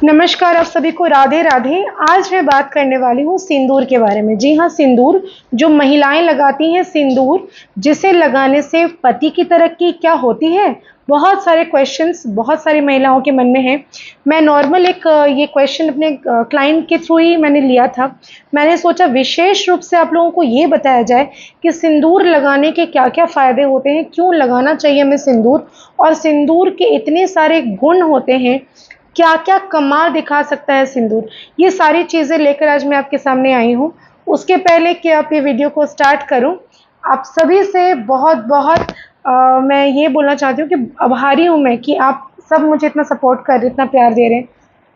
नमस्कार, आप सभी को राधे राधे। आज मैं बात करने वाली हूँ सिंदूर के बारे में। जी हाँ, सिंदूर जो महिलाएं लगाती हैं, सिंदूर जिसे लगाने से पति की तरक्की क्या होती है। बहुत सारे क्वेश्चंस बहुत सारी महिलाओं के मन में हैं। मैं नॉर्मल ये क्वेश्चन अपने क्लाइंट के थ्रू ही मैंने लिया था। मैंने सोचा विशेष रूप से आप लोगों को ये बताया जाए कि सिंदूर लगाने के क्या क्या फ़ायदे होते हैं, क्यों लगाना चाहिए हमें सिंदूर, और सिंदूर के इतने सारे गुण होते हैं, क्या क्या कमाल दिखा सकता है सिंदूर। ये सारी चीज़ें लेकर आज मैं आपके सामने आई हूँ। उसके पहले कि आप ये वीडियो को स्टार्ट करूँ, आप सभी से बहुत बहुत मैं ये बोलना चाहती हूँ कि आभारी हूँ मैं कि आप सब मुझे इतना सपोर्ट कर रहे हैं, इतना प्यार दे रहे हैं।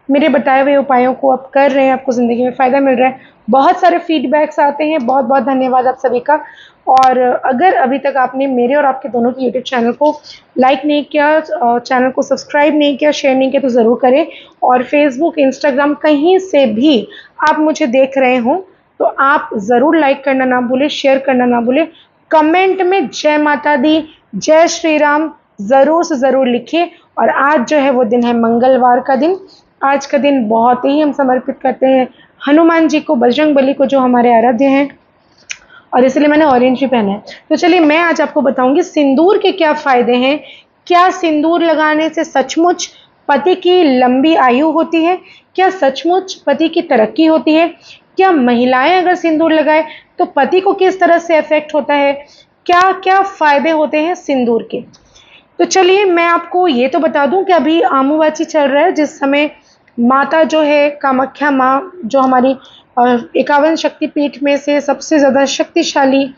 मेरे बताए हुए उपायों को आप कर रहे हैं, आपको ज़िंदगी में फ़ायदा मिल रहा है। बहुत सारे फीडबैक्स आते हैं, बहुत बहुत धन्यवाद आप सभी का। और अगर अभी तक आपने मेरे और आपके दोनों के यूट्यूब चैनल को लाइक नहीं किया, चैनल को सब्सक्राइब नहीं किया, शेयर नहीं किया, तो ज़रूर करें। और फेसबुक, इंस्टाग्राम कहीं से भी आप मुझे देख रहे हों तो आप ज़रूर लाइक करना ना भूलें, शेयर करना ना भूलें। कमेंट में जय माता दी, जय श्री राम ज़रूर से ज़रूर लिखिए। और आज जो है वो दिन है मंगलवार का दिन। आज का दिन बहुत ही हम समर्पित करते हैं हनुमान जी को, बजरंगबली को, जो हमारे आराध्य हैं, और इसलिए मैंने ऑरेंज भी पहना है। तो चलिए मैं आज आपको बताऊंगी सिंदूर के क्या फ़ायदे हैं। क्या सिंदूर लगाने से सचमुच पति की लंबी आयु होती है? क्या सचमुच पति की तरक्की होती है? क्या महिलाएं अगर सिंदूर लगाए तो पति को किस तरह से इफेक्ट होता है? क्या क्या फ़ायदे होते हैं सिंदूर के? तो चलिए मैं आपको ये तो बता दूं कि अभी आमुबाची चल रहा है, जिस समय माता जो है कामाख्या माँ, जो हमारी 51 शक्तिपीठ में से सबसे ज़्यादा शक्तिशाली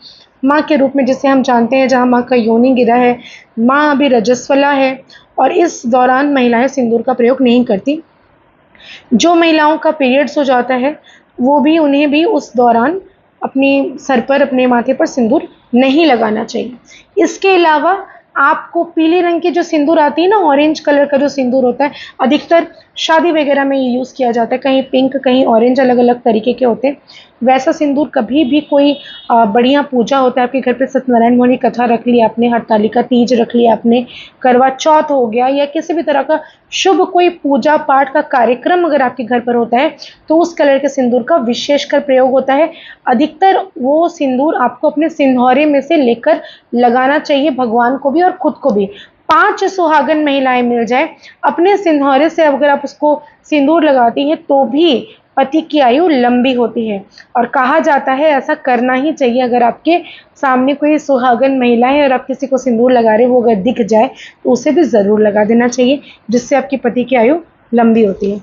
माँ के रूप में जिसे हम जानते हैं, जहाँ माँ का योनि गिरा है, माँ अभी रजस्वला है। और इस दौरान महिलाएं सिंदूर का प्रयोग नहीं करती। जो महिलाओं का पीरियड्स हो जाता है वो भी, उन्हें भी उस दौरान अपनी सर पर, अपने माथे पर सिंदूर नहीं लगाना चाहिए। इसके अलावा आपको पीले रंग की जो सिंदूर आती है ना, ऑरेंज कलर का जो सिंदूर होता है, अधिकतर शादी वगैरह में ये यूज़ किया जाता है। कहीं पिंक, कहीं ऑरेंज, अलग अलग तरीके के होते हैं। वैसा सिंदूर कभी भी कोई बढ़िया पूजा होता है, आपके घर पे सत्यनारायण भगवान की कथा रख ली आपने, हरतालिका तीज रख लिया आपने, करवा चौथ हो गया, या किसी भी तरह का शुभ कोई पूजा पाठ का कार्यक्रम अगर आपके घर पर होता है, तो उस कलर के सिंदूर का विशेषकर प्रयोग होता है। अधिकतर वो सिंदूर आपको अपने सिंदूरे में से लेकर लगाना चाहिए, भगवान को भी और खुद को भी। 5 सुहागन महिलाएं मिल जाए, अपने सिंदूरे से अगर आप उसको सिंदूर लगाती हैं तो भी पति की आयु लंबी होती है। और कहा जाता है ऐसा करना ही चाहिए। अगर आपके सामने कोई सुहागन महिला है और आप किसी को सिंदूर लगा रहे, वो अगर दिख जाए तो उसे भी ज़रूर लगा देना चाहिए, जिससे आपकी पति की आयु लंबी होती है।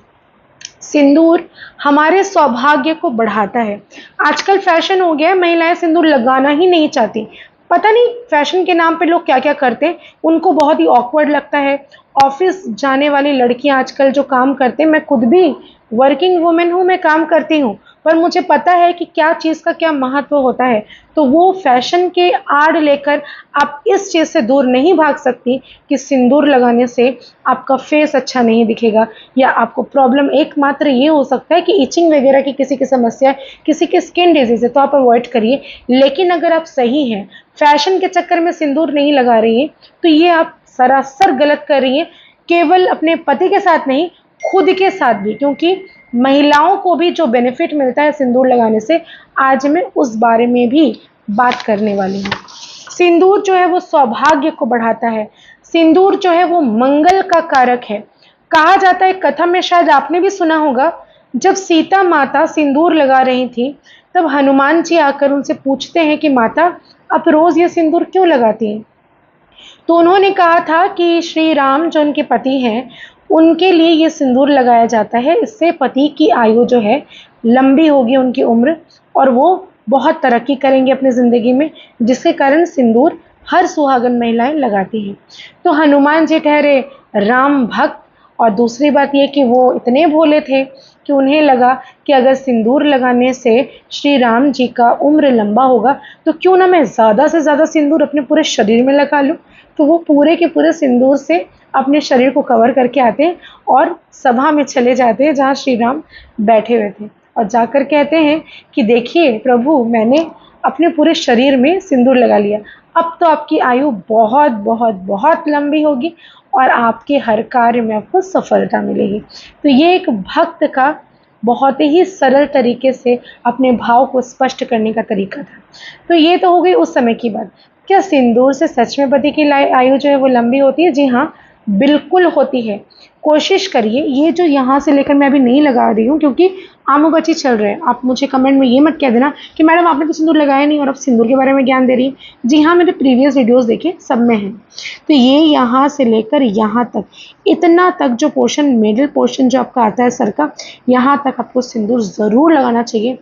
सिंदूर हमारे सौभाग्य को बढ़ाता है। आजकल फैशन हो गया है, महिलाएं सिंदूर लगाना ही नहीं चाहती। पता नहीं फैशन के नाम पे लोग क्या क्या करते हैं, उनको बहुत ही ऑकवर्ड लगता है। ऑफिस जाने वाली लड़कियां आजकल जो काम करते हैं, मैं खुद भी वर्किंग वुमेन हूँ, मैं काम करती हूँ, पर मुझे पता है कि क्या चीज़ का क्या महत्व होता है। तो वो फैशन के आड़ लेकर आप इस चीज़ से दूर नहीं भाग सकती कि सिंदूर लगाने से आपका फेस अच्छा नहीं दिखेगा, या आपको प्रॉब्लम एकमात्र ये हो सकता है कि इचिंग वगैरह की किसी की समस्या है, किसी की स्किन डिजीज़ है, तो आप अवॉइड करिए। लेकिन अगर आप सही हैं, फैशन के चक्कर में सिंदूर नहीं लगा रही हैं, तो ये आप सरासर गलत कर रही हैं। केवल अपने पति के साथ नहीं, खुद के साथ भी, क्योंकि महिलाओं को भी जो बेनिफिट मिलता है सिंदूर लगाने से, आज मैं उस बारे में भी बात करने वाली हूँ। सिंदूर जो है वो सौभाग्य को बढ़ाता है। सिंदूर जो है वो मंगल का कारक है। कहा जाता है, कथा में शायद आपने भी सुना होगा, जब सीता माता सिंदूर लगा रही थी, तब हनुमान जी आकर उनसे पूछते हैं कि माता, आप रोज ये सिंदूर क्यों लगाती हैं? तो उन्होंने कहा था कि श्री राम जो उनके पति हैं, उनके लिए ये सिंदूर लगाया जाता है। इससे पति की आयु जो है लंबी होगी, उनकी उम्र, और वो बहुत तरक्की करेंगे अपनी ज़िंदगी में, जिसके कारण सिंदूर हर सुहागन महिलाएं लगाती हैं। तो हनुमान जी ठहरे राम भक्त, और दूसरी बात ये कि वो इतने भोले थे कि उन्हें लगा कि अगर सिंदूर लगाने से श्री राम जी का उम्र लंबा होगा, तो क्यों ना मैं ज़्यादा से ज़्यादा सिंदूर अपने पूरे शरीर में लगा लूँ। तो वो पूरे के पूरे सिंदूर से अपने शरीर को कवर करके आते हैं और सभा में चले जाते हैं जहाँ श्री राम बैठे हुए थे, और जाकर कहते हैं कि देखिए प्रभु, मैंने अपने पूरे शरीर में सिंदूर लगा लिया, अब तो आपकी आयु बहुत बहुत बहुत लंबी होगी, और आपके हर कार्य में आपको सफलता मिलेगी। तो ये एक भक्त का बहुत ही सरल तरीके से अपने भाव को स्पष्ट करने का तरीका था। तो ये तो हो गई उस समय की बात। क्या सिंदूर से सच में पति की आयु जो है वो लंबी होती है? जी हाँ, बिल्कुल होती है। कोशिश करिए, ये जो यहाँ से लेकर मैं अभी नहीं लगा रही हूँ क्योंकि आमोगची चल रहे हैं। आप मुझे कमेंट में ये मत कह देना कि मैडम आपने तो सिंदूर लगाया नहीं और अब सिंदूर के बारे में ज्ञान दे रही है। जी हाँ, मेरे प्रीवियस वीडियोस देखिए, सब में है। तो ये यहाँ से लेकर यहाँ तक, इतना तक जो पोर्शन, मिडिल पोर्शन जो आपका आता है सर का, यहाँ तक आपको सिंदूर ज़रूर लगाना चाहिए।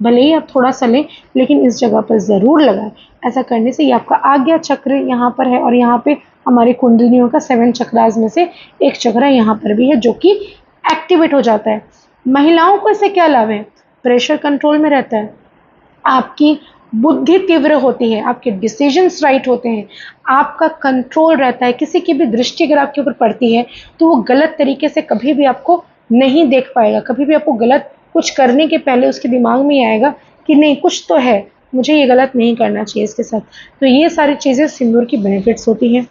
भले ही आप थोड़ा सा लें, लेकिन इस जगह पर ज़रूर लगाएं। ऐसा करने से ये आपका आज्ञा चक्र यहाँ पर है और यहाँ पे हमारी कुंडलिनियों का 7 चक्रास में से एक चक्र यहाँ पर भी है जो कि एक्टिवेट हो जाता है। महिलाओं को इससे क्या लाभ है? प्रेशर कंट्रोल में रहता है, आपकी बुद्धि तीव्र होती है, आपके डिसीजंस राइट होते हैं, आपका कंट्रोल रहता है। किसी की भी दृष्टि अगर आपके ऊपर पड़ती है तो वो गलत तरीके से कभी भी आपको नहीं देख पाएगा। कभी भी आपको गलत कुछ करने के पहले उसके दिमाग में आएगा कि नहीं, कुछ तो है, मुझे ये गलत नहीं करना चाहिए इसके साथ। तो ये सारी चीज़ें सिंदूर की बेनिफिट्स होती हैं।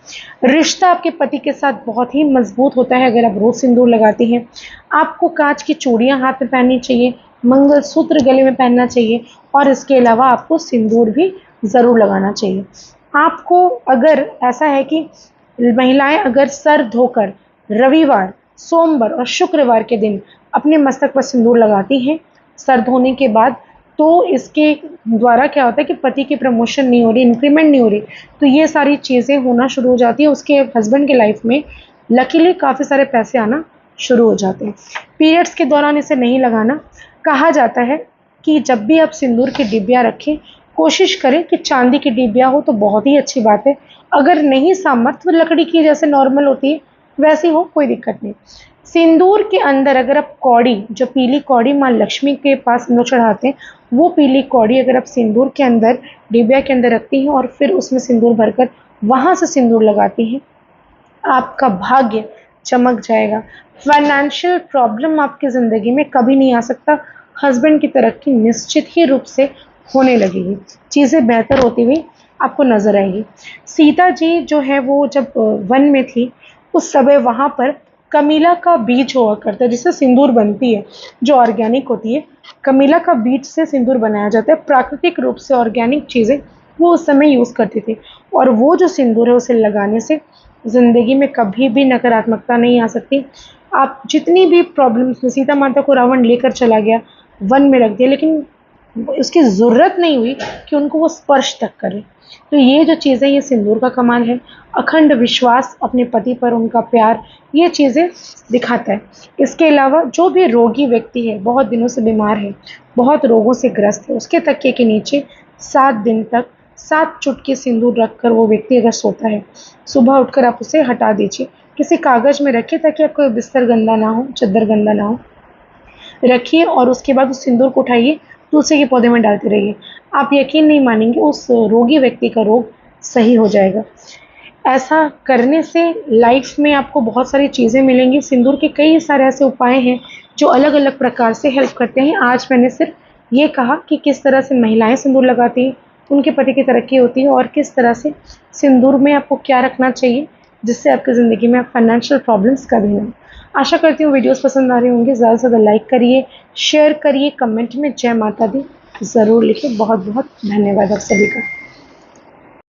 रिश्ता आपके पति के साथ बहुत ही मजबूत होता है अगर आप रोज़ सिंदूर लगाती हैं। आपको कांच की चूड़ियाँ हाथ में पहननी चाहिए, मंगलसूत्र गले में पहनना चाहिए और इसके अलावा आपको सिंदूर भी ज़रूर लगाना चाहिए। आपको अगर ऐसा है कि महिलाएं अगर सर धोकर रविवार, सोमवार और शुक्रवार के दिन अपने मस्तक पर सिंदूर लगाती हैं सर धोने के बाद, तो इसके द्वारा क्या होता है कि पति की प्रमोशन नहीं हो रही, इंक्रीमेंट नहीं हो रही, तो ये सारी चीज़ें होना शुरू हो जाती है। उसके हस्बैंड के लाइफ में लकीली काफ़ी सारे पैसे आना शुरू हो जाते हैं। पीरियड्स के दौरान इसे नहीं लगाना। कहा जाता है कि जब भी आप सिंदूर की डिब्बियाँ रखें, कोशिश करें कि चांदी की डिब्बियाँ हो तो बहुत ही अच्छी बात है। अगर नहीं सामर्थ्य, लकड़ी की जैसे नॉर्मल होती है वैसी हो, कोई दिक्कत नहीं। सिंदूर के अंदर अगर आप कौड़ी, जो पीली कौड़ी माँ लक्ष्मी के पास हम लोग चढ़ाते हैं, वो पीली कौड़ी अगर आप सिंदूर के अंदर, डिबिया के अंदर रखती हैं और फिर उसमें सिंदूर भरकर वहाँ से सिंदूर लगाती हैं, आपका भाग्य चमक जाएगा। फाइनेंशियल प्रॉब्लम आपकी ज़िंदगी में कभी नहीं आ सकता। हस्बैंड की तरक्की निश्चित ही रूप से होने लगेगी, चीज़ें बेहतर होती हुई आपको नज़र आएगी। सीता जी जो है वो जब वन में थी, उस समय वहाँ पर कमीला का बीज हुआ करता है जिससे सिंदूर बनती है, जो ऑर्गेनिक होती है। कमीला का बीज से सिंदूर बनाया जाता है, प्राकृतिक रूप से ऑर्गेनिक चीज़ें वो उस समय यूज़ करती थी। और वो जो सिंदूर है उसे लगाने से ज़िंदगी में कभी भी नकारात्मकता नहीं आ सकती। आप जितनी भी प्रॉब्लम्स में, सीता माता को रावण लेकर चला गया, वन में रख दिया, लेकिन उसकी ज़रूरत नहीं हुई कि उनको वो स्पर्श तक करे। तो ये जो चीज़ें, ये सिंदूर का कमाल है। अखंड विश्वास अपने पति पर, उनका प्यार, ये चीज़ें दिखाता है। इसके अलावा जो भी रोगी व्यक्ति है, बहुत दिनों से बीमार है, बहुत रोगों से ग्रस्त है, उसके तकिए के नीचे 7 दिन तक 7 चुटकी सिंदूर रखकर वो व्यक्ति अगर सोता है, सुबह उठकर आप उसे हटा दीजिए। किसी कागज़ में रखिए ताकि आपका बिस्तर गंदा ना हो, चद्दर गंदा ना हो। रखिए और उसके बाद उस सिंदूर को उठाइए, तुलसी के पौधे में डालते रहिए। आप यकीन नहीं मानेंगे, उस रोगी व्यक्ति का रोग सही हो जाएगा। ऐसा करने से लाइफ में आपको बहुत सारी चीज़ें मिलेंगी। सिंदूर के कई सारे ऐसे उपाय हैं जो अलग-अलग प्रकार से हेल्प करते हैं। आज मैंने सिर्फ ये कहा कि किस तरह से महिलाएं सिंदूर लगाती हैं, उनके पति की तरक्की होती है और किस तरह से सिंदूर में आपको क्या रखना चाहिए जिससे आपकी ज़िंदगी में फाइनेंशियल प्रॉब्लम्स कभी ना हो। आशा करती हूँ वीडियोस पसंद आ रही होंगी। ज़्यादा से ज़्यादा लाइक करिए, शेयर करिए, कमेंट में जय माता दी ज़रूर लिखिए। बहुत बहुत धन्यवाद आप सभी का।